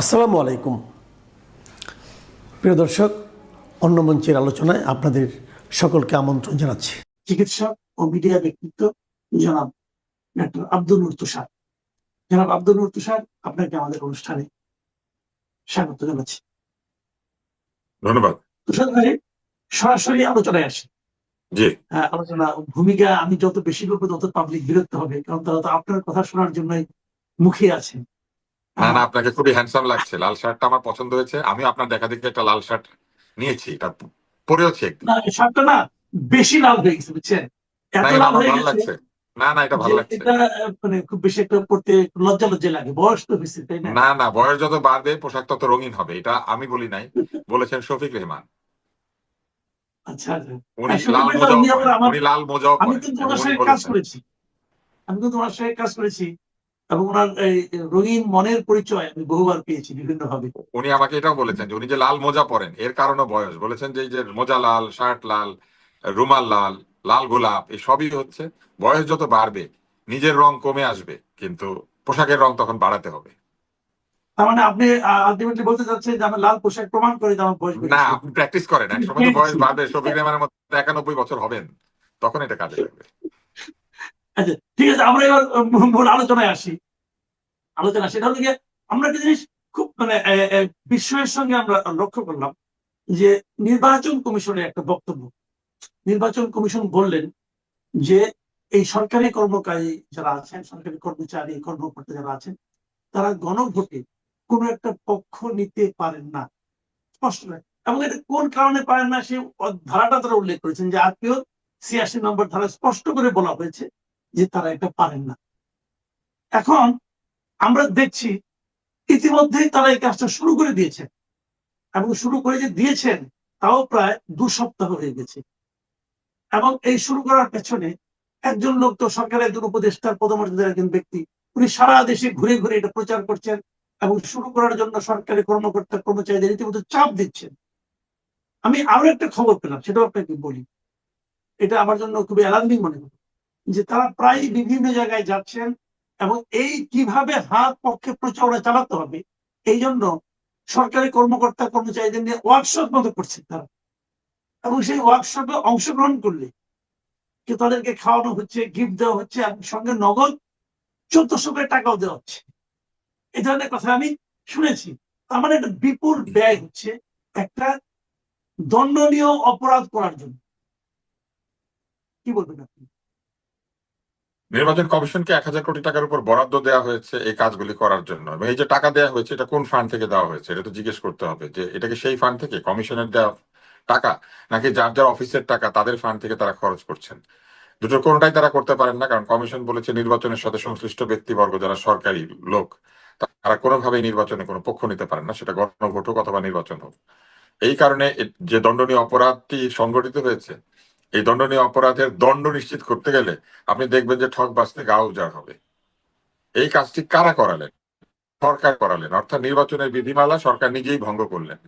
আসসালামু আলাইকুম প্রিয় দর্শক, অন্য মঞ্চের আলোচনায় আপনাদের সকলকে আমন্ত্রণ জানাচ্ছি। চিকিৎসক ও মিডিয়া ব্যক্তিত্ব জনাব ডক্টর আব্দুল নূর তুষার। জনাব আব্দুল নূর তুষার, আপনাকে আমাদের অনুষ্ঠানে স্বাগত জানাচ্ছি। ধন্যবাদ। তুষার ভাই, সরাসরি আলোচনায় আসি। জি। আলোচনা ভূমিকা আমি যত বেশি করবো তত পাবলিক বিরক্ত হবে, কারণ তারা তো আপনার কথা শোনার জন্যই মুখে আছেন। না না, আপনাকে খুবই হ্যান্ডসাম লাগছে। লাল শার্টটা আমার পছন্দ হয়েছে। আমি আপনার দেখা দেখে একটা লাল শার্ট নিয়েছি, এটা পরেওছি একদিন। না, শার্টটা না বেশি লাল হয়ে গেছে, বুঝছেন? না, এত এটা লাল আমার হয়ে ভালো গেছে লাগছে। না না, এটা যে ভালো লাগছে। এটা মানে খুব বেশি একটা পড়তে লজ্জা লজ্জা লাগে, বয়স তো হয়েছে, তাই না? না না, বয়স যত বাড়বে পোশাক তত রঙিন হবে, এটা আমি বলি নাই, বলেছেন শফিক রেহমান। আচ্ছা আচ্ছা। উনি শফিক লাল ভাই তো মোজাও উনি আবার পরেন, আমার, উনি লাল মোজাও আমি পরেন কিন্তু এবং ওনার উনি সঙ্গে কাজ বলেছেন। করেছি, আমি কিন্তু ওনার সঙ্গে কাজ করেছি এবং ওনার এই রঙিন মনের পরিচয় আমি বহুবার পেয়েছি বিভিন্ন ভাবে। উনি আমাকে এটাও বলেছেন যে উনি যে লাল মোজা পরেন এর কারণও বয়স। বলেছেন যে এই যে মোজা লাল, শার্ট লাল, রুমাল লাল, লাল গোলাপ, এই সবই হচ্ছে বয়স যত বাড়বে নিজের রং কমে আসবে, কিন্তু পোশাকের রং তখন বাড়াতে হবে। তার মানে আপনি আলটিমেটলি বলতে চাচ্ছেন যে আমার লাল পোশাক প্রমাণ করে যে আমার বয়স না, বেড়েছে। আপনি প্র্যাকটিস করেন, এক সময় তো বয়স পেয়েছি। বাড়বে, শফিক রেহমানের মতো 91 বছর হবেন, তখন এটা কাজে লাগবে। আচ্ছা ঠিক আছে, আমরা এবার মূল আলোচনায় আসি। আলোচনা সেটা হলো গিয়ে, আমরা একটা জিনিস খুব মানে বিস্ময়ের সঙ্গে আমরা লক্ষ্য করলাম যে নির্বাচন কমিশনের একটা বক্তব্য। নির্বাচন কমিশন বললেন যে এই সরকারি কর্মচারী যারা আছেন, সরকারি কর্মচারী কর্মকর্তা যারা আছেন, তারা গণভোটে কোন একটা পক্ষ নিতে পারেন না, স্পষ্ট নয়। এবং এটা কোন কারণে পারেন না সে ধারাটা তারা উল্লেখ করেছেন, যে আরপিও ৮৬ নম্বর ধারা স্পষ্ট করে বলা হয়েছে যে তারা এটা পারেন না। এখন আমরা দেখছি ইতিমধ্যেই তারা এই কাজটা শুরু করে দিয়েছেন, এবং শুরু করে যে দিয়েছেন তাও প্রায় ২ সপ্তাহ হয়ে গেছে। এবং এই শুরু করার পেছনে একজন লোক, তো সরকারের একজন উপদেষ্টার পদমর্যাদার একজন ব্যক্তি, উনি সারা দেশে ঘুরে ঘুরে এটা প্রচার করছেন এবং শুরু করার জন্য সরকারি কর্মকর্তা কর্মচারীদের রীতিমতো চাপ দিচ্ছেন। আমি আরো একটা খবর পেলাম, সেটাও আপনাকে বলি। এটা আমার জন্য খুবই অ্যালার্মিং মনে হলো, যে তারা প্রায় বিভিন্ন জায়গায় যাচ্ছেন এবং এই কিভাবে হাত পক্ষে প্রচারণা চালাতে হবে এই জন্য সরকারি কর্মকর্তা কর্মচারীদের নিয়ে ওয়ার্কশপ মতো করছেন তারা। এবং সেই ওয়ার্কশপে অংশগ্রহণ করলে তাদেরকে খাওয়ানো হচ্ছে, গিফট দেওয়া হচ্ছে, এবং সঙ্গে নগদ ১৪০০ করে টাকাও দেওয়া হচ্ছে। এই ধরনের কথা আমি শুনেছি। তার মানে একটা বিপুল ব্যয় হচ্ছে একটা দণ্ডনীয় অপরাধ করার জন্য। কি বলবেন আপনি? নির্বাচন কমিশনকে ১,০০০ কোটি টাকার উপর বরাদ্দ দেওয়া হয়েছে এই কাজগুলি করার জন্য, এবং এই যে টাকা দেওয়া হয়েছে এটা কোন ফান্ড থেকে দেওয়া হয়েছে এটা তো জিজ্ঞেস করতে হবে, যে এটা কি সেই ফান্ড থেকে কমিশনের দেওয়া টাকা, নাকি যার যার অফিসের টাকা তাদের ফান্ড থেকে তারা খরচ করছেন। দুটোর কোনোটাই তারা করতে পারেন না, কারণ কমিশন বলেছে নির্বাচনের সাথে সংশ্লিষ্ট ব্যক্তিবর্গ যারা সরকারি লোক তারা কোনোভাবেই নির্বাচনে কোনো পক্ষ নিতে পারেন না, সেটা গণভোট হোক অথবা নির্বাচন হোক। এই কারণে যে দণ্ডনীয় অপরাধটি সংঘটিত হয়েছে, এই দণ্ডনীয় অপরাধের দণ্ড নিশ্চিত করতে গেলে আপনি দেখবেন যে ঠক বাঁচতে গা উজাড় হবে। এই কাজটি কারা করালেন? সরকার করালেন, অর্থাৎ নির্বাচনের বিধিমালা সরকার নিজেই ভঙ্গ করলেন।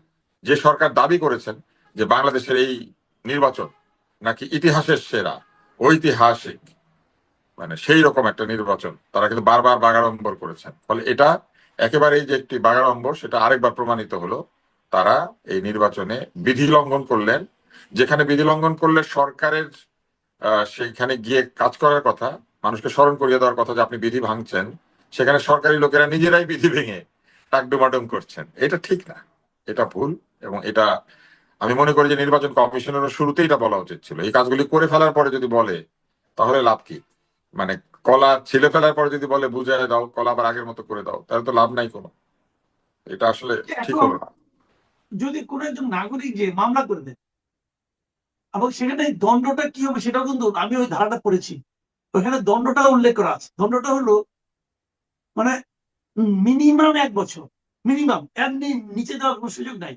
যে সরকার দাবি করেছেন যে বাংলাদেশের এই নির্বাচন নাকি ইতিহাসের সেরা, ঐতিহাসিক, মানে সেই রকম একটা নির্বাচন, তারা কিন্তু বারবার বাগাড়ম্বর করেছেন। ফলে এটা একেবারেই যে একটি বাগাড়ম্বর সেটা আরেকবার প্রমাণিত হলো। তারা এই নির্বাচনে বিধি লঙ্ঘন করলেন। যেখানে বিধি লঙ্ঘন করলে সরকারের সেইখানে গিয়ে কাজ করার কথা, মানুষকে স্মরণ করিয়ে দেওয়ার কথা যে আপনি বিধি ভাঙছেন, সেখানে সরকারি লোকেরা নিজেরাই বিধি ভেঙে টাকডুমাডুম করছেন। এটা ঠিক না, এটা ভুল। এবং এটা আমি মনে করি যে নির্বাচন কমিশনেরও শুরুতেই এটা বলা উচিত ছিল। এই কাজগুলি করে ফেলার পরে যদি বলে তাহলে লাভ কি? মানে কলা ছিলে ফেলার পরে যদি বলে বুঝাই দাও, কলা আবার আগের মতো করে দাও, তাহলে তো লাভ নাই কোনো। এটা আসলে ঠিক এখন হলো না। যদি কোন একজন নাগরিক যে মামলা করে দেন এবং সেখানে দণ্ডটা কি হবে সেটাও কিন্তু আমি ওই ধারাটা পড়েছি, ওখানে দণ্ডটা উল্লেখ করা আছে। দণ্ডটা হলো মানে মিনিমাম ১ বছর, মিনিমাম, এর নিচে দেওয়ার কোনো সুযোগ নাই।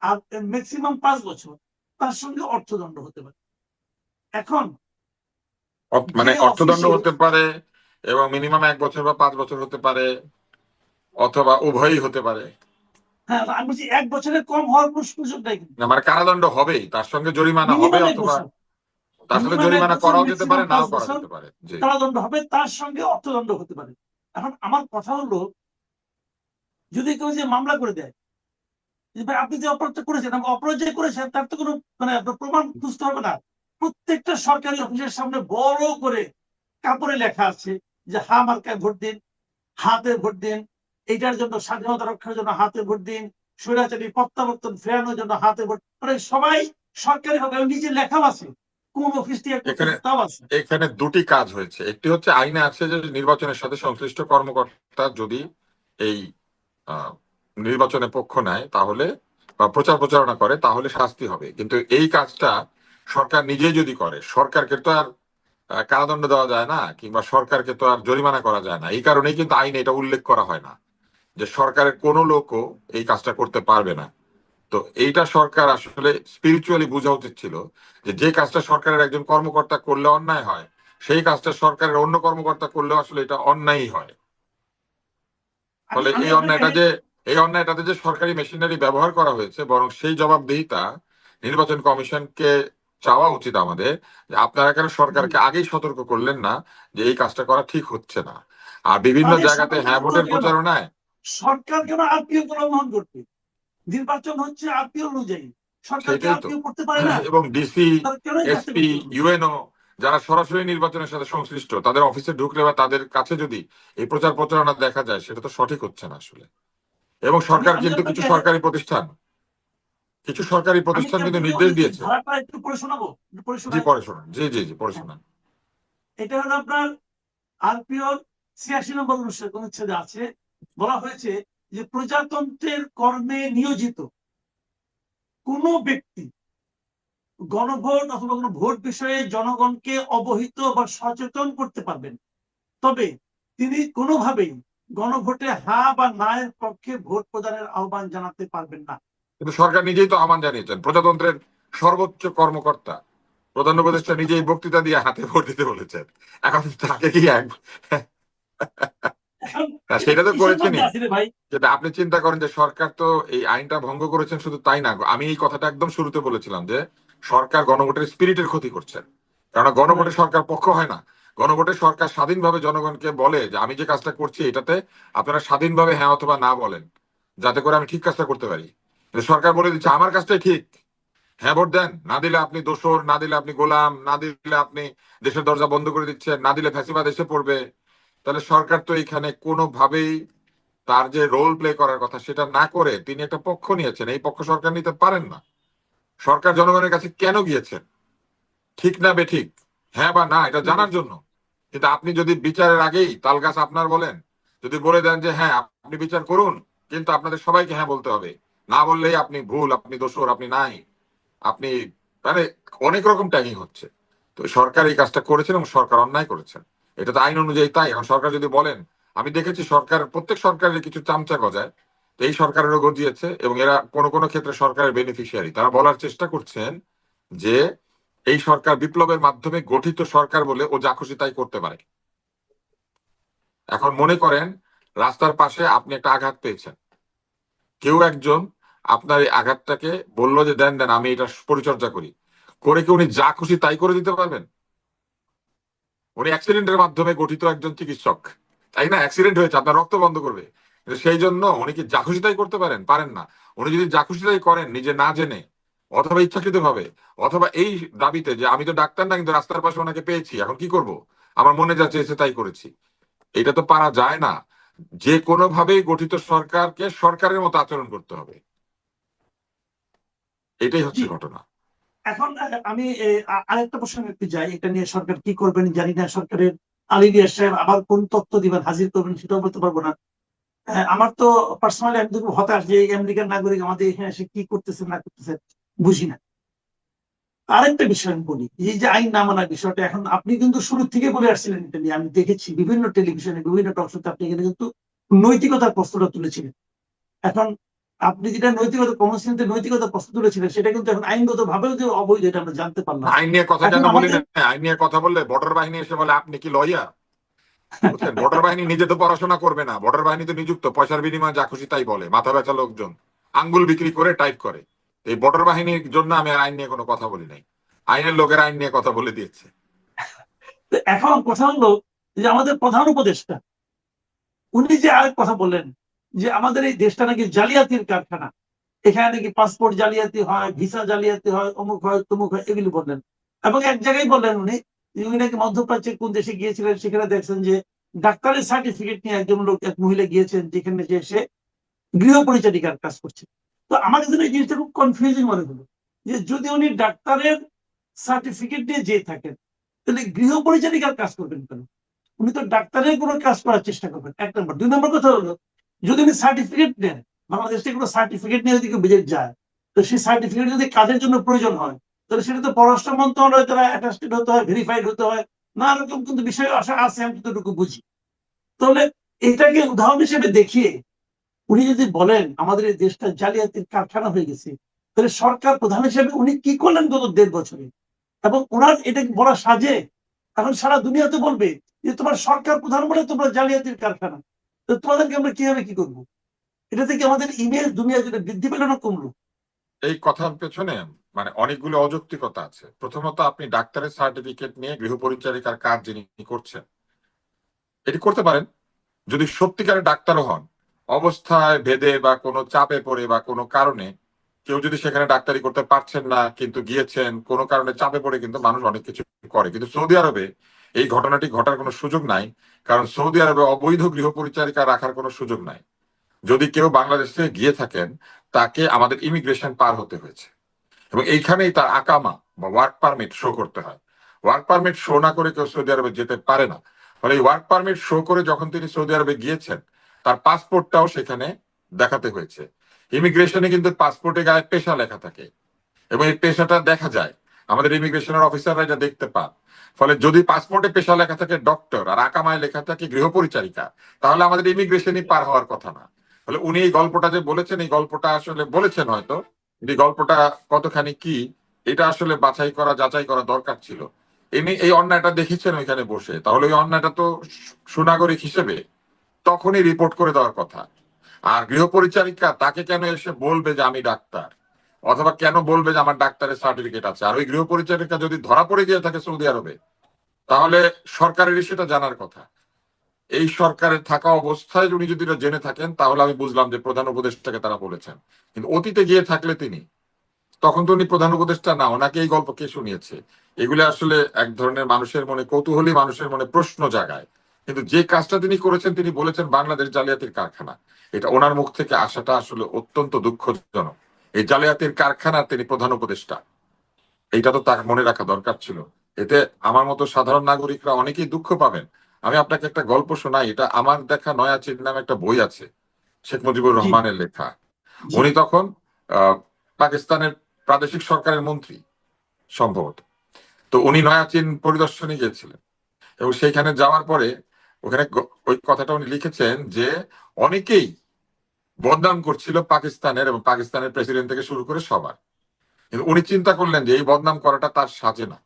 আর ম্যাক্সিমাম ৫ বছর, তার সঙ্গে অর্থদণ্ড হতে পারে। এখন যে মানে অর্থদণ্ড অফিসে, হতে পারে এবং মিনিমাম 1 বছর বা 5 বছর হতে পারে, অথবা উভয়ই হতে পারে। হ্যাঁ আমি বলছি ১ বছরের কম হওয়ার কোনো সুযোগ নাই কিন্তু। না, মানে কারাদণ্ড হবেই, তার সঙ্গে জরিমানা হবে, মিনিমাম এক অথবা বছর তার সাথে মিনিমাম এক জরিমানা বছর করাও যেতে পারে, ম্যাক্সিমাম পাঁচ নাও করা বছর যেতে পারে। জি। কারাদণ্ড হবে, তার সঙ্গে অর্থদণ্ড হতে পারে। এখন আমার কথা হলো যদি কেউ যে মামলা করে দেয় যে ভাই আপনি যে অপরাধটা করেছেন, অপরাধ যে করেছেন তার তো কোনো মানে আপনার প্রমাণ খুঁজতে হবে না। প্রত্যেকটা সরকারি অফিসের সামনে বড় করে কাপড়ে লেখা আছে যে হা মার্কায় ভোট দিন, হাতে ভোট দিন, এইটার জন্য স্বাধীনতা রক্ষার জন্য হাতে ভোট দিন, স্বৈরাচারী প্রত্যাবর্তন ফেরানোর জন্য হাতে ভোট, মানে সবাই সরকারি হবে নিজে লেখাও আছে, কোন অফিস থেকে এখানে করতেছে তাও আছে। এখানে দুটি কাজ হয়েছে। একটি হচ্ছে আইনে আছে যে নির্বাচনের সাথে সংশ্লিষ্ট কর্মকর্তা যদি এই আহ, নির্বাচনে পক্ষ নেয় তাহলে বা প্রচার প্রচারণা করে তাহলে শাস্তি হবে, কিন্তু এই কাজটা সরকার নিজেই যদি করে, সরকারকে তো আর কারাদণ্ড দেওয়া যায় না, কিংবা সরকারকে তো আর জরিমানা করা যায় না। এই কারণেই কিন্তু আইনে এটা উল্লেখ করা হয় না যে সরকারের কোনো লোকও এই কাজটা করতে পারবে না। তো এইটা সরকার আসলে স্পিরিচুয়ালি বোঝা উচিত ছিল যে যে কাজটা সরকারের একজন কর্মকর্তা করলে অন্যায় হয়, সেই কাজটা সরকারের অন্য কর্মকর্তা করলেও আসলে এটা অন্যায়ই হয়। আমি ফলে আমি আপনাকে এই অন্যায়টাতে যে সরকারি মেশিনারি ব্যবহার করা হয়েছে, বরং সেই জবাবদিহিতা নির্বাচন কমিশনকে চাওয়া উচিত আমাদের, যে আপনারা কেন সরকারকে আগেই সতর্ক করলেন না যে এই কাজটা করা ঠিক হচ্ছে না। আর বিভিন্ন তাদের জায়গাতে সতর্ক হ্যাঁ করতে ভোটের হবে কেন? প্রচারণায় সরকার কেন আরপিও লঙ্ঘন করবে? নির্বাচন হচ্ছে আরপিও অনুযায়ী, সরকার কি সেটাই তো। আরপিও করতে পারে না? এবং ডিসি, তারা কেন এই কাজটা এসপি, করতে হবে? ইউএনও যারা সরাসরি নির্বাচনের সাথে সংশ্লিষ্ট, তাদের অফিসে ঢুকলে বা তাদের কাছে যদি এই প্রচার প্রচারণা দেখা যায়, সেটা তো সঠিক হচ্ছে না আসলে। এবং আমি সরকার আমি কিন্তু আপনাকে কিছু সরকারি আমি কি প্রতিষ্ঠান কিন্তু আপনাকে নির্দেশ ওই দিয়েছে। ধারাটা একটু পড়ে শোনাবো? একটু পড়ে জি, শোনাই। পড়ে শোনান। জি জি জি, পড়ে হ্যাঁ, শোনান। এটা হলো আপনার আরপিওর 86 নম্বর অনুচ্ছেদে আছে, বলা হয়েছে যে প্রজাতন্ত্রের কর্মে নিয়োজিত কোন ব্যক্তি গণভোট অথবা কোনো ভোট বিষয়ে জনগণকে অবহিত বা সচেতন করতে পারবেন, তবে তিনি কোনোভাবেই গণভোটে হা বা না এর পক্ষে ভোট প্রদানের আহ্বান জানাতে পারবেন না। কিন্তু সরকার নিজেই তো আহ্বান জানিয়েছেন, প্রজাতন্ত্রের সর্বোচ্চ কর্মকর্তা প্রধান উপদেষ্টা নিজেই বক্তৃতা দিয়ে হাতে ভোট দিতে বলেছেন। এখন তাকে কি এখন না, এটা সেটা তো কিসের মধ্যে করেছেনই। আছে রে ভাই? যেটা আপনি চিন্তা করেন যে সরকার তো এই আইনটা ভঙ্গ করেছেন, শুধু তাই না, আমি এই কথাটা একদম শুরুতে বলেছিলাম যে সরকার গণভোটের স্পিরিটের ক্ষতি করছেন। কারণ গণভোটে রাইট। সরকার পক্ষ হয় না। গণভোটে সরকার স্বাধীনভাবে জনগণকে বলে যে আমি যে কাজটা করছি এটাতে আপনারা স্বাধীনভাবে হ্যাঁ অথবা না বলেন, যাতে করে আমি ঠিক কাজটা করতে পারি। কিন্তু সরকার বলে দিচ্ছে আমার কাজটাই ঠিক, হ্যাঁ ভোট দেন, না দিলে আপনি দোসর, না দিলে আপনি গোলাম, না দিলে আপনি দেশের দরজা বন্ধ করে দিচ্ছেন, না দিলে ফ্যাসিবাদ এসে পড়বে। তাহলে সরকার তো এখানে কোনোভাবেই তার যে রোল প্লে করার কথা সেটা না করে তিনি একটা পক্ষ নিয়েছেন। এই পক্ষ সরকার নিতে পারেন না। সরকার জনগণের কাছে কেন গিয়েছেন, ঠিক না বেঠিক, হ্যাঁ বা না, এটা জানার জন্য। কিন্তু আপনি যদি বিচারের আগেই তাল গাছ আপনার বলেন, যদি বলে দেন যে হ্যাঁ আপনি বিচার করুন, কিন্তু আপনাদের সবাইকে হ্যাঁ বলতে হবে, না বললেই আপনি ভুল, আপনি দোষর, আপনি নাই, আপনি, মানে অনেক রকম ট্যাগিং হচ্ছে। তো সরকার এই কাজটা করেছেন এবং সরকার অন্যায় করেছেন। এটা তো আইন অনুযায়ী তাই। এখন সরকার যদি বলেন, আমি দেখেছি সরকার, প্রত্যেক সরকারের কিছু চামচা গজায়, তো এই সরকারেরও গজিয়েছে এবং এরা কোনো কোনো ক্ষেত্রে সরকারের বেনিফিশিয়ারি। তারা বলার চেষ্টা করছেন যে এই সরকার বিপ্লবের মাধ্যমে গঠিত সরকার বলে ও যা খুশি তাই করতে পারে। এখন মনে করেন রাস্তার পাশে আপনি একটা আঘাত পেয়েছেন, কেউ একজন আপনার এই আঘাতটাকে বললো যে দেন দেন আমি এটা পরিচর্যা করি, করে কি উনি যা খুশি তাই করে দিতে পারবেন? উনি অ্যাক্সিডেন্টের মাধ্যমে গঠিত একজন চিকিৎসক, তাই না? অ্যাক্সিডেন্ট হয়েছে, আপনার রক্ত বন্ধ করবে, কিন্তু সেই জন্য উনি কি যা খুশি তাই করতে পারেন না। উনি যদি যা খুশি তাই করেন নিজে না জেনে অথবা ইচ্ছাকৃত ভাবে, অথবা এই দাবিতে যে আমি তো ডাক্তার না কিন্তু রাস্তার পাশে ওনাকে পেয়েছি, এখন কি করব, আমার মনে যা চেয়েছে তাই করেছি, এটা তো পারা যায় না। যে কোনো ভাবেই গঠিত সরকারকে সরকারের মতো আচরণ করতে হবে, এটাই জি, হচ্ছে ঘটনা। এখন আমি আরেকটা প্রসঙ্গে একটু যাই, এটা নিয়ে সরকার কি করবেন জানি না। সরকারের আলী রিয়াজ সাহেব আবার কোন তথ্য দিবেন, হাজির করবেন সেটাও বলতে পারবো না। আমার তো পার্সোনালি আমি তো খুব হতাশ যে এই আমেরিকান নাগরিক আমাদের এখানে এসে কি করতেছে না করতেছে বুঝি না। আরেকটা বিষয় আমি বলি, এই যে আইন না মানার বিষয়টা, এখন আপনি কিন্তু শুরু থেকে বলে আসছিলেন এটা নিয়ে, আমি দেখেছি বিভিন্ন টেলিভিশনে বিভিন্ন টক শোতে আপনি এখানে কিন্তু নৈতিকতার প্রশ্নটা তুলেছিলেন। এখন আপনি যেটা নৈতিকতা কমন সেন্সে নৈতিকতার প্রশ্ন তুলেছিলেন সেটা কিন্তু এখন আইনগত ভাবেও যে অবৈধ এটা আমরা জানতে পারলাম। আইন নিয়ে কথা এখন কেন বলি আমাদের না, আইন নিয়ে কথা বললে বর্ডার বাহিনী এসে বলে আপনি কি লয়ার। বুঝছেন, বর্ডার বাহিনী নিজে তো পড়াশোনা করবে না, বর্ডার বাহিনী তো নিযুক্ত, পয়সার বিনিময়ে যা খুশি তাই বলে, মাথা ব্যথা লোকজন আঙ্গুল বিক্রি করে টাইপ করে। এই বর্ডার বাহিনীর জন্য আমি আর আইন নিয়ে কোনো কথা বলি নাই, আইনের লোকের আইন নিয়ে কথা বলে দিয়েছে। এখন কথা হলো যে আমাদের প্রধান উপদেষ্টা উনি যে আরেক কথা বললেন যে আমাদের এই দেশটা নাকি জালিয়াতির কারখানা, এখানে নাকি পাসপোর্ট জালিয়াতি হয়, ভিসা জালিয়াতি হয়, অমুক হয় তমুক হয়, এগুলি বললেন। এবং এক জায়গায় বললেন উনি যে উনি নাকি মধ্যপ্রাচ্যের কোন দেশে গিয়েছিলেন, সেখানে দেখছেন যে ডাক্তারের সার্টিফিকেট নিয়ে একজন লোক, এক মহিলা গিয়েছেন, যেখানে যে সে গৃহ পরিচারিকার কাজ করছে। তো আমার কাছে এই জিনিসটা খুব কনফিউজিং মনে হলো যে যদি উনি ডাক্তারের সার্টিফিকেট নিয়ে যেয়ে থাকেন, তাহলে গৃহ পরিচারিকার কাজ করবেন কেন? উনি তো ডাক্তারের কোনো কাজ করার চেষ্টা করবেন, এক নম্বর। দুই নম্বর কথা হলো, যদি উনি সার্টিফিকেট নেন, বাংলাদেশ থেকে কোনো সার্টিফিকেট নিয়ে যদি কেউ বিদেশ যায়, তো সেই সার্টিফিকেট যদি কাজের জন্য প্রয়োজন হয়, তাহলে সেটা তো পররাষ্ট্র মন্ত্রণালয় দ্বারা অ্যাটাস্টেড হতে হয়, ভেরিফাইড হতে হয়, নানা রকম কিন্তু বিষয় আসা আছে, আমি যতটুকু বুঝি। তাহলে এটাকে উদাহরণ হিসেবে দেখিয়ে উনি যদি বলেন আমাদের এই দেশটা জালিয়াতির কারখানা হয়ে গেছে, তাহলে সরকার প্রধান হিসেবে উনি কি করলেন গত 1.5 বছরে? এবং ওনার এটা বলা সাজে? এখন সারা দুনিয়াতে বলবে যে তোমার সরকার প্রধান বলে তোমরা জালিয়াতির কারখানা, তো তোমাদেরকে আমরা কিভাবে কি করবো? এটা থেকে আমাদের ইমেজ দুনিয়া জুড়ে বৃদ্ধি পেল না কমলো? এই কথার পেছনে মানে অনেকগুলো অযৌক্তিকতা আছে। প্রথমত, আপনি ডাক্তারের সার্টিফিকেট নিয়ে গৃহ পরিচারিকার কাজ যিনি করছেন, এটি করতে পারেন যদি সত্যিকারের ডাক্তারও হন। অবস্থায় ভেদে বা কোনো চাপে পড়ে বা কোনো কারণে কেউ যদি সেখানে ডাক্তারি করতে পারছেন না কিন্তু গিয়েছেন, কোনো কারণে চাপে পড়ে কিন্তু মানুষ অনেক কিছু করে। কিন্তু সৌদি আরবে এই ঘটনাটি ঘটার কোনো সুযোগ নাই, কারণ সৌদি আরবে অবৈধ গৃহ পরিচারিকা রাখার কোনো সুযোগ নাই। যদি কেউ বাংলাদেশে গিয়ে থাকেন, তাকে আমাদের ইমিগ্রেশন পার হতে হয়েছে এবং এইখানেই তার আকামা বা ওয়ার্ক পারমিট শো করতে হয়। ওয়ার্ক পারমিট শো না করে কেউ সৌদি আরবে যেতে পারে না। ফলে এই ওয়ার্ক পারমিট শো করে যখন তিনি সৌদি আরবে গিয়েছেন, তার পাসপোর্টটাও সেখানে দেখাতে হয়েছে। ইমিগ্রেশনে কিন্তু পাসপোর্টে গায়ে পেশা লেখা থাকে এবং এই পেশাটা দেখা যায়, আমাদের ইমিগ্রেশনের অফিসাররা এটা দেখতে পান। ফলে যদি পাসপোর্টে পেশা লেখা থাকে ডক্টর আর আকামায় লেখা থাকে গৃহ পরিচারিকা, তাহলে আমাদের ইমিগ্রেশনই পার হওয়ার কথা না। ফলে উনি এই গল্পটা যে বলেছেন, এই গল্পটা আসলে বলেছেন হয়তো, কিন্তু এই গল্পটা কতখানি কি, এটা আসলে বাছাই করা যাচাই করা দরকার ছিল। ইনি এই অন্যায়টা দেখেছেন ওইখানে বসে, তাহলে ওই অন্যায়টা তো সুনাগরিক হিসেবে তখনই রিপোর্ট করে দেওয়ার কথা। আর গৃহ পরিচারিকা তাকে কেন এসে বলবে যে আমি ডাক্তার, অথবা কেন বলবে যে আমার ডাক্তারের সার্টিফিকেট আছে? আর ওই গৃহ পরিচারিকা যদি ধরা পড়ে গিয়ে থাকে সৌদি আরবে, তাহলে সরকারেরই সেটা জানার কথা। এই সরকারের থাকা অবস্থায় উনি যদি এটা জেনে থাকেন, তাহলে আমি বুঝলাম যে প্রধান উপদেষ্টাকে তারা বলেছেন। কিন্তু অতীতে গিয়ে থাকলে তিনি, তখন তো উনি প্রধান উপদেষ্টা না, ওনাকে এই গল্প কে শুনিয়েছে? এগুলো আসলে এক ধরনের মানুষের মনে কৌতূহলী মানুষের মনে প্রশ্ন জাগায়। কিন্তু যে কাজটা তিনি করেছেন, তিনি বলেছেন বাংলাদেশ জালিয়াতির কারখানা, এটা ওনার মুখ থেকে আসাটা আসলে অত্যন্ত দুঃখজনক। এই জালিয়াতির কারখানার তিনি প্রধান উপদেষ্টা, এইটা তো তার মনে রাখা দরকার ছিল। এতে আমার মতো সাধারণ নাগরিকরা অনেকেই দুঃখ পাবেন। আমি আপনাকে একটা গল্প শোনাই, এটা আমার দেখা নয়া চীন নামে একটা বই আছে, শেখ মুজিবুর জি, রহমানের লেখা। জি, উনি তখন পাকিস্তানের প্রাদেশিক সরকারের মন্ত্রী সম্ভবত। তো উনি নয়া চীন পরিদর্শনে গিয়েছিলেন এবং সেইখানে যাওয়ার পরে ওখানে ওই কথাটা উনি লিখেছেন যে অনেকেই বদনাম করছিল পাকিস্তানের এবং পাকিস্তানের প্রেসিডেন্ট থেকে শুরু করে সবার। কিন্তু উনি চিন্তা করলেন যে এই বদনাম করাটা তার সাজে না।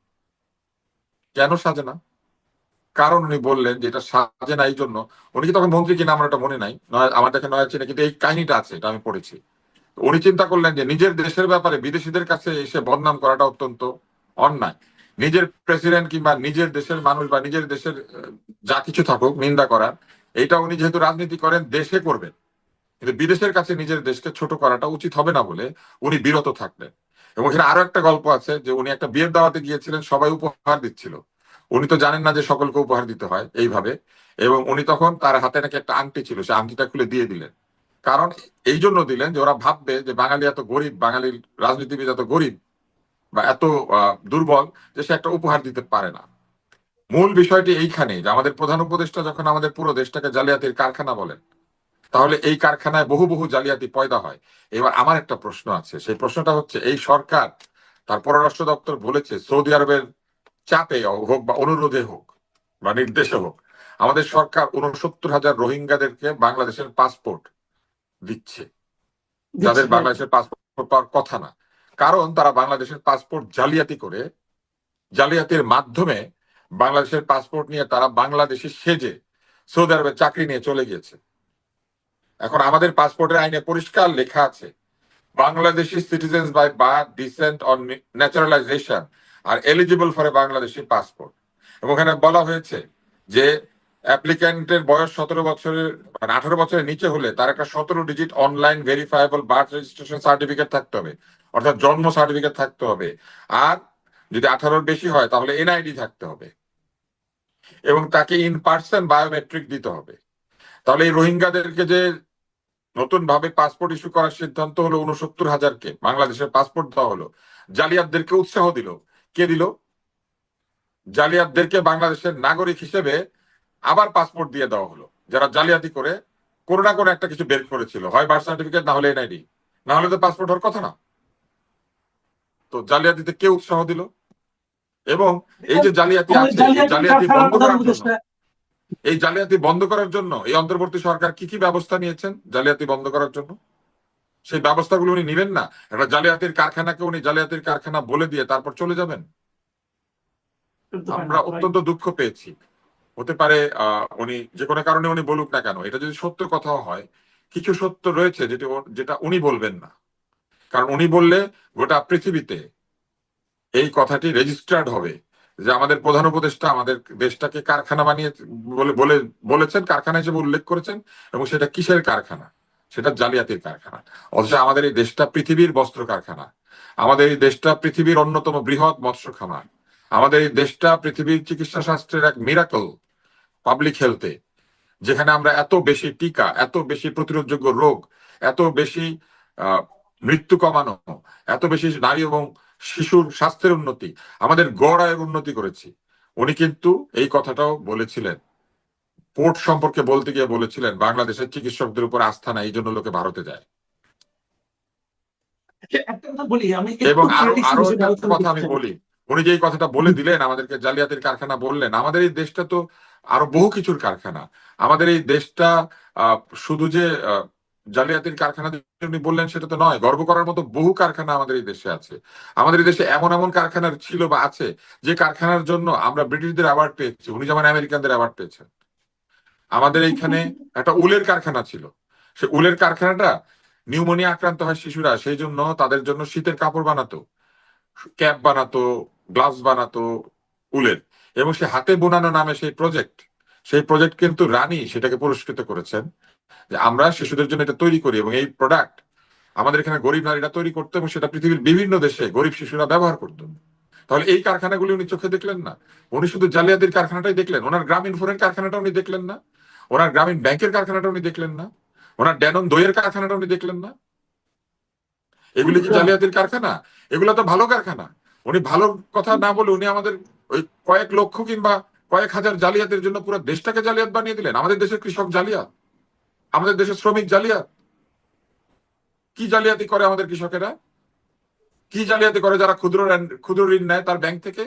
কেন সাজে না? কারণ উনি বললেন যে এটা সাজে না এই জন্য, উনি কি তখন মন্ত্রী কিনা আমার এটা মনে নাই, আমার দেখে নয়া চীনে কিন্তু এই কাহিনীটা আছে, এটা আমি পড়েছি। উনি চিন্তা করলেন যে নিজের দেশের ব্যাপারে বিদেশিদের কাছে এসে বদনাম করাটা অত্যন্ত অন্যায়। নিজের প্রেসিডেন্ট কিংবা নিজের দেশের মানুষ বা নিজের দেশের যা কিছু থাকুক নিন্দা করার, এটা উনি যেহেতু রাজনীতি করেন দেশে করবেন, কিন্তু বিদেশের কাছে নিজের দেশকে ছোট করাটা উচিত হবে না বলে উনি বিরত থাকলেন। এবং এখানে আরো একটা গল্প আছে যে উনি একটা বিয়ের দাওয়াতে গিয়েছিলেন, সবাই উপহার দিচ্ছিল। উনি তো জানেন না যে সকলকে উপহার দিতে হয় এইভাবে, এবং উনি তখন তার হাতে নাকি একটা আংটি ছিল, সে আংটিটা খুলে দিয়ে দিলেন। কারণ এই জন্য দিলেন যে ওরা ভাববে যে বাঙালি এত গরিব, বাঙালির রাজনীতিবিদ এত গরিব বা এত দুর্বল যে সে একটা উপহার দিতে পারে না। মূল বিষয়টি এইখানে যে আমাদের প্রধান উপদেষ্টা যখন আমাদের পুরো দেশটাকে জালিয়াতির কারখানা বলেন, তাহলে এই কারখানায় বহু বহু জালিয়াতি পয়দা হয়। এবার আমার একটা প্রশ্ন আছে, সেই প্রশ্নটা হচ্ছে এই সরকার, তার পররাষ্ট্র দপ্তর বলেছে সৌদি আরবের চাপে হোক বা অনুরোধে হোক বা নির্দেশে হোক, আমাদের সরকার 69,000 রোহিঙ্গাদেরকে বাংলাদেশের পাসপোর্ট দিচ্ছে, দিচ্ছি, যাদের রাইট। বাংলাদেশের পাসপোর্ট পাওয়ার কথা না। কারণ তারা বাংলাদেশের পাসপোর্ট জালিয়াতি করে, জালিয়াতির মাধ্যমে বাংলাদেশের পাসপোর্ট নিয়ে তারা বাংলাদেশে সেজে সৌদি আরবে চাকরি নিয়ে চলে গিয়েছে। এখন আমাদের পাসপোর্টের আইনে পরিষ্কার লেখা আছে Bangladeshi citizens by birth, descent or naturalization are eligible for a Bangladeshi passport. এবং ওখানে বলা হয়েছে যে অ্যাপ্লিক্যান্টের বয়স 17 বছরের মানে 18 বছরের নিচে হলে তার একটা 17 digit online verifiable birth registration certificate থাকতে হবে, অর্থাৎ জন্ম সার্টিফিকেট থাকতে হবে। আর যদি 18-র বেশি হয় তাহলে এনআইডি থাকতে হবে, এবং তাকে ইন পার্সন বায়োমেট্রিক দিতে হবে। তাহলে এই রোহিঙ্গাদেরকে যে নতুন ভাবে পাসপোর্ট ইস্যু করার সিদ্ধান্ত হলো, 69,000-কে বাংলাদেশের পাসপোর্ট দেওয়া হলো, জালিয়াতদেরকে উৎসাহ দিল কে দিল? জালিয়াতদেরকে বাংলাদেশের নাগরিক হিসেবে আবার পাসপোর্ট দিয়ে দেওয়া হলো, যারা জালিয়াতি করে কোনো না কোনো একটা কিছু বের করেছিল, হয় বার্থ সার্টিফিকেট, না হলে এনআইডি, না হলে তো পাসপোর্ট হওয়ার কথা না। তো জালিয়াতিতে কে উৎসাহ দিল? এবং এই যে জালিয়াতি আমাদের আছে, এই জালিয়াতির জালিয়াতি কারখানার বন্ধ প্রধান করার জন্য, উপদেষ্টা এই জালিয়াতি বন্ধ করার জন্য এই অন্তর্বর্তী সরকার কি কি ব্যবস্থা নিয়েছেন জালিয়াতি বন্ধ করার জন্য? সেই ব্যবস্থাগুলো উনি নিবেন না? একটা জালিয়াতির কারখানাকে উনি জালিয়াতির কারখানা বলে দিয়ে তারপর চলে যাবেন? করতে পারে না আমরা অত্যন্ত দুঃখ পেয়েছি। হতে পারে উনি যে কোনো কারণে উনি বলুক না কেন, এটা যদি সত্য কথাও হয়, কিছু সত্য রয়েছে যেটা যেটা উনি বলবেন না। কারণ উনি বললে গোটা পৃথিবীতে এই কথাটি রেজিস্টার্ড হবে যে আমাদের প্রধান উপদেষ্টা আমাদের দেশটাকে কারখানা বানিয়ে বলে বলে বলেছেন, কারখানা হিসেবে উল্লেখ করেছেন। এবং সেটা কিসের কারখানা? সেটা জালিয়াতির কারখানা। অথচ আমাদের এই দেশটা পৃথিবীর বস্ত্র কারখানা, আমাদের এই দেশটা পৃথিবীর অন্যতম বৃহৎ মৎস্য খামার, আমাদের এই দেশটা পৃথিবীর চিকিৎসা শাস্ত্রের এক মিরাকল পাবলিক হেলথে, যেখানে আমরা এত বেশি টিকা, এত বেশি প্রতিরোধযোগ্য রোগ, এত বেশি আহ, মৃত্যু কমানো, এত বেশি নারী এবং শিশুর স্বাস্থ্যের উন্নতি, আমাদের গড় আয়ের উন্নতি করেছি। উনি কিন্তু এই কথাটাও বলেছিলেন, পোর্ট সম্পর্কে বলতে গিয়ে বলেছিলেন বাংলাদেশের চিকিৎসকদের উপর আস্থা নাই, এই জন্য লোকে ভারতে যায়। একটা কথা বলি, আমি একটু এবং আরো পলিটিক্স আরো বিষয়ে একটা আলোচনা কথা করতে আমি চাই। বলি, উনি যে এই কথাটা বলে দিলেন, আমাদেরকে জালিয়াতির কারখানা বললেন, আমাদের এই দেশটা তো আরো বহু কিছুর কারখানা। আমাদের এই দেশটা শুধু যে জালিয়াতির কারখানা যে উনি বললেন সেটা তো নয়, গর্ব করার মতো বহু কারখানা আমাদের এই দেশে আছে। আমাদের এই দেশে এমন এমন কারখানা ছিল বা আছে যে কারখানার জন্য আমরা ব্রিটিশদের অ্যাওয়ার্ড পেয়েছি, উনি যেমন আমেরিকানদের অ্যাওয়ার্ড পেয়েছেন। আমাদের এইখানে একটা উলের কারখানা ছিল, সে উলের কারখানাটা নিউমোনিয়া আক্রান্ত হয় শিশুরা, সেই জন্য তাদের জন্য শীতের কাপড় বানাতো, ক্যাপ বানাতো, গ্লাভস বানাতো উলের। এবং সে হাতে বোনানো নামে সেই প্রজেক্ট কিন্তু রানী সেটাকে পুরস্কৃত করেছেন, যে আমরা শিশুদের জন্য এটা তৈরি করি, এবং এই প্রোডাক্ট আমাদের এখানে গরিব নারীরা তৈরি করতো, এবং সেটা পৃথিবীর বিভিন্ন দেশে গরিব শিশুরা ব্যবহার করতো। তাহলে এই কারখানাগুলি উনি চোখে দেখলেন না? উনি শুধু জালিয়াতির কারখানাটাই দেখলেন, ওনার গ্রামীণ ফোনের কারখানাটা উনি দেখলেন না? ওনার গ্রামীণ ব্যাংকের কারখানাটা উনি দেখলেন না? ওনার ড্যানন দইয়ের কারখানাটা উনি দেখলেন না? এগুলি কি জালিয়াতির কারখানা? এগুলো তো ভালো কারখানা। উনি ভালো কথা না বলে উনি আমাদের ওই কয়েক লক্ষ কিংবা কয়েক হাজার জালিয়াতের জন্য পুরো দেশটাকে জালিয়াত বানিয়ে দিলেন। আমাদের দেশের কৃষক জালিয়াত, আমাদের দেশের শ্রমিক জালিয়াত। কি জালিয়াতি করে আমাদের কৃষকেরা? কি জালিয়াতি করে যারা ক্ষুদ্র ঋণ নেয় তার ব্যাংক থেকে?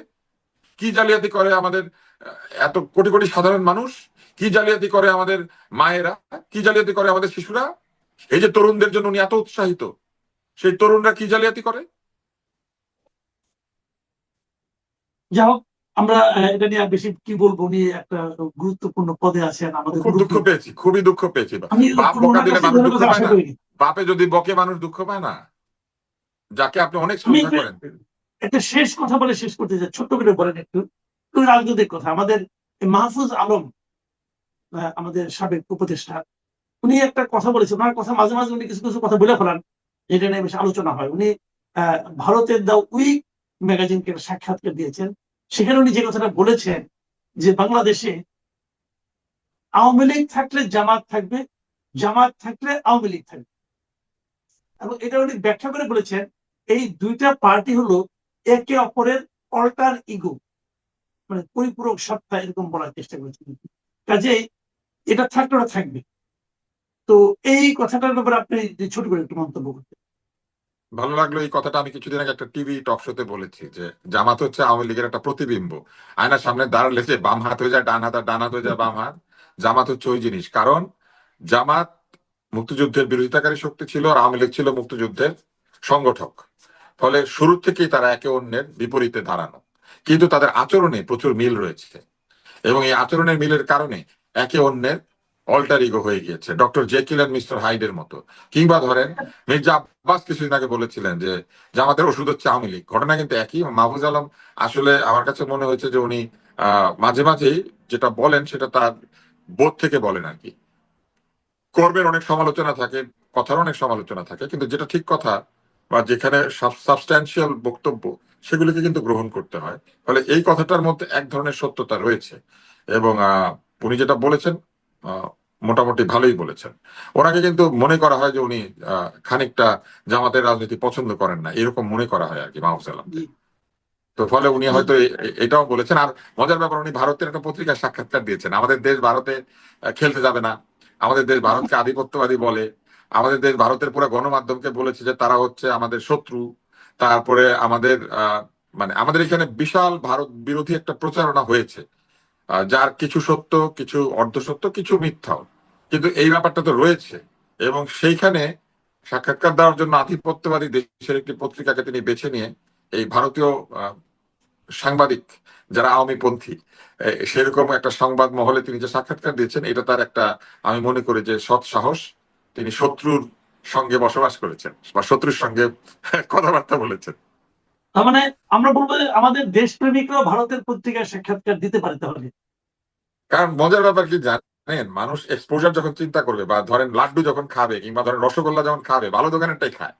কি জালিয়াতি করে আমাদের এত কোটি কোটি সাধারণ মানুষ? কি জালিয়াতি করে আমাদের মায়েরা? কি জালিয়াতি করে আমাদের শিশুরা? এই যে তরুণদের জন্য উনি এত উৎসাহিত, সেই তরুণরা কি জালিয়াতি করে? যাই হোক, আমরা এটা নিয়ে আর বেশি কি বলবো, উনি একটা গুরুত্বপূর্ণ পদে আছেন আমাদের খুব দুঃখ মুরব্বী। পেয়েছি, খুবই দুঃখ পেয়েছি। আমি বাপ বকা ওনার দিলে কাছে মানুষ ধন্যবাদ দুঃখ পায় আশা না? করিনি। বাপে যদি বকে মানুষ দুঃখ পায় না? যাকে আপনি অনেক আমি শ্রদ্ধা করেন। একটা শেষ কথা বলে শেষ করতে চাই, ছোট্ট করে বলেন একটু একটু রাজনৈতিক কথা। আমাদের মাহফুজ আলম, আমাদের সাবেক উপদেষ্টা, উনি একটা কথা বলেছেন, ওনার কথা মাঝে মাঝে উনি কিছু কিছু কথা বলে ফেলান, যেটা নিয়ে বেশ আলোচনা হয়। উনি ভারতের দ্য উইক ম্যাগাজিনকে সাক্ষাৎকার দিয়েছেন, সেখানে উনি যে কথাটা বলেছেন যে বাংলাদেশে আওয়ামী লীগ থাকলে জামাত থাকবে, জামাত থাকলে আওয়ামী লীগ থাকবে। এবং এটা উনি ব্যাখ্যা করে বলেছেন এই দুইটা পার্টি হলো একে অপরের অল্টার ইগো, মানে পরিপূরক সত্তা, এরকম বলার চেষ্টা করেছেন। কাজেই এটা থাকলে ওটা থাকবে। তো এই কথাটার ব্যাপারে আপনি ছোট করে একটু মন্তব্য করতেন। ভালো লাগলো এই কথাটা। আমি কিছুদিন আগে একটা টিভি টক শোতে বলেছি যে জামাত হচ্ছে আওয়ামী লীগের একটা প্রতিবিম্ব। আয়নার সামনে দাঁড়ালে যে বাম হাত হয়ে যায় ডান হাত, আর ডান হাত হয়ে যায় বাম হাত। জামাত হচ্ছে ওই জিনিস। কারণ জামাত মুক্তিযুদ্ধের বিরোধিতাকারী শক্তি ছিল, আর আওয়ামী লীগ ছিল মুক্তিযুদ্ধের সংগঠক। ফলে শুরু থেকেই তারা একে অন্যের বিপরীতে দাঁড়ানো, কিন্তু তাদের আচরণে প্রচুর মিল রয়েছে। এবং এই আচরণের মিলের কারণে একে অন্যের অল্টার ইগো হয়ে গিয়েছে, ডক্টর জেকিল অ্যান্ড মিস্টার হাইডের মতো। কিংবা ধরেন মির্জা আব্বাস কিছুদিন আগে বলেছিলেন যে জামাতের ওষুধ হচ্ছে আওয়ামী লীগ। ঘটনা কিন্তু একই। মাহফুজ আলম আসলে আমার কাছে মনে হয়েছে যে উনি মাঝে মাঝেই যেটা বলেন সেটা তার বোধ থেকে বলেন আর কি। কর্মের অনেক সমালোচনা থাকে, কথার অনেক সমালোচনা থাকে, কিন্তু যেটা ঠিক কথা বা যেখানে সাবস্ট্যান্সিয়াল বক্তব্য, সেগুলিকে কিন্তু গ্রহণ করতে হয়। ফলে এই কথাটার মধ্যে এক ধরনের সত্যতা রয়েছে, এবং উনি যেটা বলেছেন আহ, মোটামুটি ভালোই বলেছেন। ওনাকে কিন্তু মনে করা হয় যে উনি খানিকটা জামাতের রাজনীতি পছন্দ করেন না, এরকম মনে করা হয় আর কি মাহফুজ আলমকে। জি তো ফলে উনি জি হয়তো এটাও বলেছেন। আর মজার ব্যাপার, উনি ভারতের একটা পত্রিকায় সাক্ষাৎকার দিয়েছেন। আমাদের দেশ ভারতে খেলতে যাবে না, আমাদের দেশ ভারতকে আধিপত্যবাদী বলে, আমাদের দেশ ভারতের পুরো গণমাধ্যমকে বলেছে যে তারা হচ্ছে আমাদের শত্রু। তারপরে আমাদের মানে আমাদের এখানে বিশাল ভারত বিরোধী একটা প্রচারণা হয়েছে, যার কিছু সত্য, কিছু অর্ধসত্য, কিছু মিথ্যাও, কিন্তু এই ব্যাপারটা তো রয়েছে। এবং সেইখানে সাক্ষাৎকার দেওয়ার জন্য আধিপত্যবাদী দেশের একটি পত্রিকাকে তিনি বেছে নিয়ে এই ভারতীয় সাংবাদিক যারা আওয়ামী পন্থী, সেরকম একটা সংবাদ মহলে তিনি যে সাক্ষাৎকার দিয়েছেন, এটা তার একটা, আমি মনে করি যে সৎ সাহস। তিনি শত্রুর সঙ্গে বসবাস করেছেন বা শত্রুর সঙ্গে কথাবার্তা বলেছেন। তার মানে আমরা বলবো যে আমাদের দেশপ্রেমিকরাও ভারতের পত্রিকায় সাক্ষাৎকার দিতে পারে তাহলে। কারণ মজার ব্যাপার কি জানেন, মানুষ এক্সপোজার যখন চিন্তা করবে, বা ধরেন লাড্ডু যখন খাবে কিংবা ধরেন রসগোল্লা যখন খাবে, ভালো দোকানেরটাই খায়।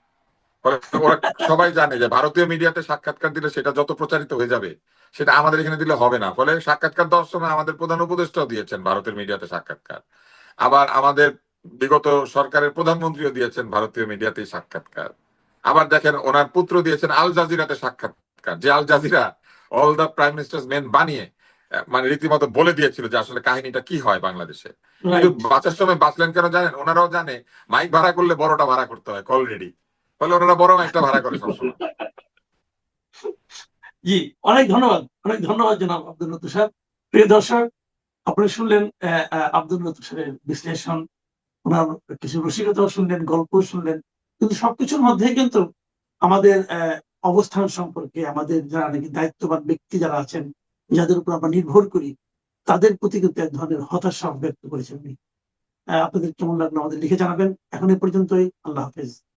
ফলে ওরা সবাই জানে যে ভারতীয় মিডিয়াতে সাক্ষাৎকার দিলে সেটা যত প্রচারিত হয়ে যাবে, সেটা আমাদের এখানে দিলে হবে না। ফলে সাক্ষাৎকার দেওয়ার সময় আমাদের প্রধান উপদেষ্টাও দিয়েছেন ভারতের মিডিয়াতে সাক্ষাৎকার। আবার আমাদের বিগত সরকারের প্রধানমন্ত্রীও দিয়েছেন ভারতীয় মিডিয়াতে সাক্ষাৎকার। আবার দেখেন ওনার পুত্র দিয়েছেন আল জাজিরাতে সাক্ষাৎকার, যে Al Jazeera all the prime minister's men বানিয়ে মানে রীতিমতো বলে দিয়েছিল যে আসলে কাহিনীটা কি হয় বাংলাদেশে। কিন্তু রাইট। বাঁচার সময় বাঁচলেন কেন জানেন? ওনারাও জানে মাইক ভাড়া করলে বড়টা ভাড়া করতে হয় অলরেডি। ফলে ওনারা বড় মাইকটা ভাড়া করে সবসময়। জি, অনেক ধন্যবাদ, অনেক ধন্যবাদ জনাব আব্দুল লতিফ সাহেব। প্রিয় দর্শক, আপনারা শুনলেন আব্দুল লতিফ সাহেবের বিশ্লেষণ, ওনার কিছু রসিকতাও শুনলেন, গল্প শুনলেন, কিন্তু সবকিছুর মধ্যে কিন্তু আমাদের অবস্থান সম্পর্কে, আমাদের যারা নাকি দায়িত্ববান ব্যক্তি যারা আছেন, যাদের উপর আমরা নির্ভর করি, তাদের প্রতি কিন্তু এক ধরনের হতাশা ব্যক্ত করেছেন উনি। আপনাদের কেমন লাগলো আমাদের লিখে জানাবেন। এখন এ পর্যন্তই। আল্লাহ হাফেজ।